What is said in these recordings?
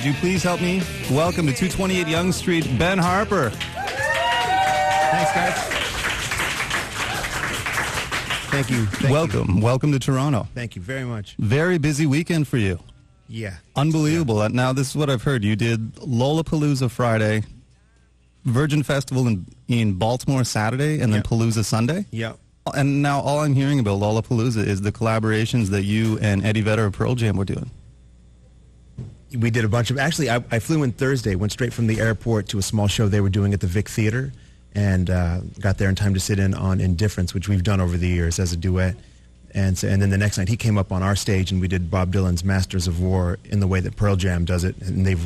would you please help me welcome to 228 Yonge Street, Ben Harper. Thanks, guys. Thank you. Welcome to Toronto. Thank you very much. Very busy weekend for you. Yeah. Unbelievable. Yeah. Now, this is what I've heard. You did Lollapalooza Friday, Virgin Festival in Baltimore Saturday, and then Palooza Sunday. Yeah. And now all I'm hearing about Lollapalooza is the collaborations that you and Eddie Vedder of Pearl Jam were doing. We did a bunch of... Actually, I flew in Thursday, went straight from the airport to a small show they were doing at the Vic Theater, and got there in time to sit in on Indifference, which we've done over the years as a duet. And then the next night he came up on our stage, and we did Bob Dylan's Masters of War in the way that Pearl Jam does it, and they've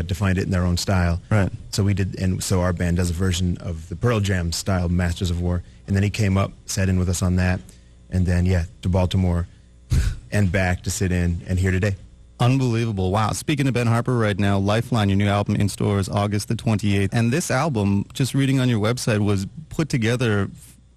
defined it in their own style. Right. So we did, and so our band does a version of the Pearl Jam style Masters of War, and then he came up, sat in with us on that, and then to Baltimore and back to sit in and here today. Unbelievable. Wow. Speaking of Ben Harper right now, Lifeline, your new album in stores August the 28th. And this album, just reading on your website, was put together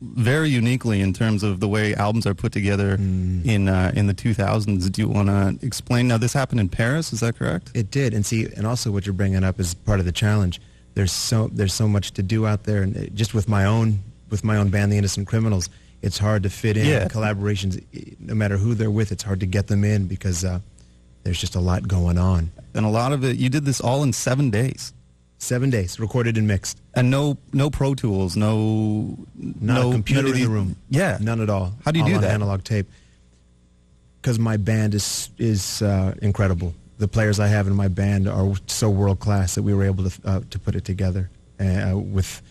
very uniquely in terms of the way albums are put together in the 2000s. Do you want to explain? Now, this happened in Paris, is that correct? It did. And also what you're bringing up is part of the challenge. There's so much to do out there, and just with my own band, The Innocent Criminals, it's hard to fit in collaborations. No matter who they're with, it's hard to get them in because there's just a lot going on. And a lot of it, you did this all in 7 days. 7 days, recorded and mixed. And no Pro Tools, no computer in the room. Yeah. None at all. How do you do that? Analog tape. Because my band is incredible. The players I have in my band are so world class that we were able to put it together with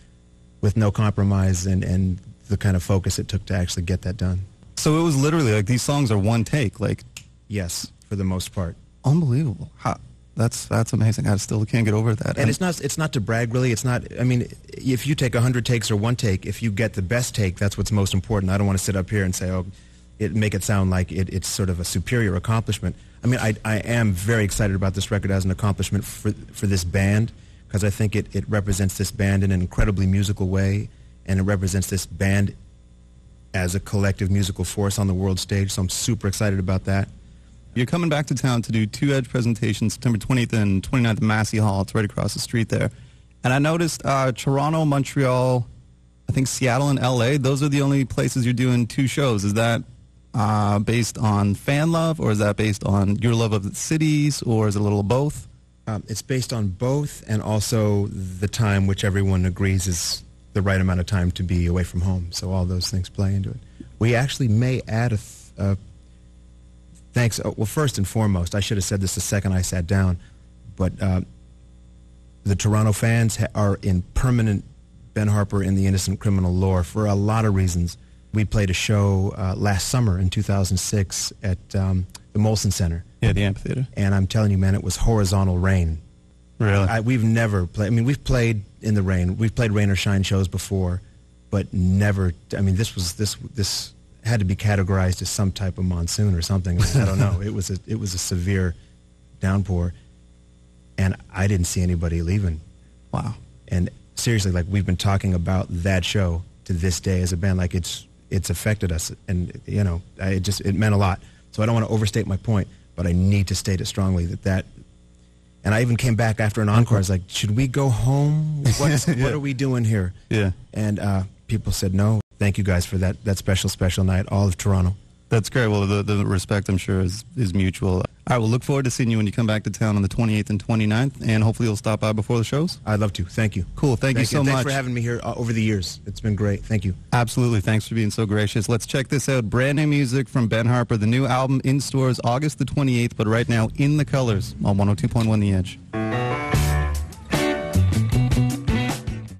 no compromise and the kind of focus it took to actually get that done. So it was literally like these songs are one take, like. Yes, for the most part. Unbelievable. That's amazing. I still can't get over that. And it's not to brag, really. It's not. I mean, if you take 100 takes or one take, if you get the best take, that's what's most important. I don't want to sit up here and say, make it sound like it's sort of a superior accomplishment. I mean, I am very excited about this record as an accomplishment for this band, because I think it represents this band in an incredibly musical way, and it represents this band as a collective musical force on the world stage. So I'm super excited about that. You're coming back to town to do two Edge presentations, September 20th and 29th at Massey Hall. It's right across the street there. And I noticed Toronto, Montreal, I think Seattle and L.A., those are the only places you're doing two shows. Is that based on fan love, or is that based on your love of the cities, or is it a little of both? It's based on both, and also the time, which everyone agrees is the right amount of time to be away from home. So all those things play into it. We actually may add thanks. Well, first and foremost, I should have said this the second I sat down, but the Toronto fans are in permanent Ben Harper and the Innocent Criminal lore for a lot of reasons. We played a show last summer in 2006 at the Molson Center. Yeah, the amphitheater. And I'm telling you, man, it was horizontal rain. Really? We've never played. I mean, we've played in the rain. We've played rain or shine shows before, but never. I mean, this had to be categorized as some type of monsoon or something. I don't know. It was a severe downpour, and I didn't see anybody leaving. Wow. And seriously, like, we've been talking about that show to this day as a band. Like, it's affected us, and it meant a lot. So I don't want to overstate my point, but I need to state it strongly that. And I even came back after an encore. I was like, should we go home? What are we doing here? Yeah. And people said no. Thank you guys for that special night, all of Toronto. That's great. Well, the respect, I'm sure, is mutual. All right, we'll look forward to seeing you when you come back to town on the 28th and 29th, and hopefully you'll stop by before the shows. I'd love to. Thank you. Cool. Thank you so much. Thanks for having me here over the years. It's been great. Thank you. Absolutely. Thanks for being so gracious. Let's check this out. Brand new music from Ben Harper. The new album in stores August the 28th, but right now in the colors on 102.1 The Edge.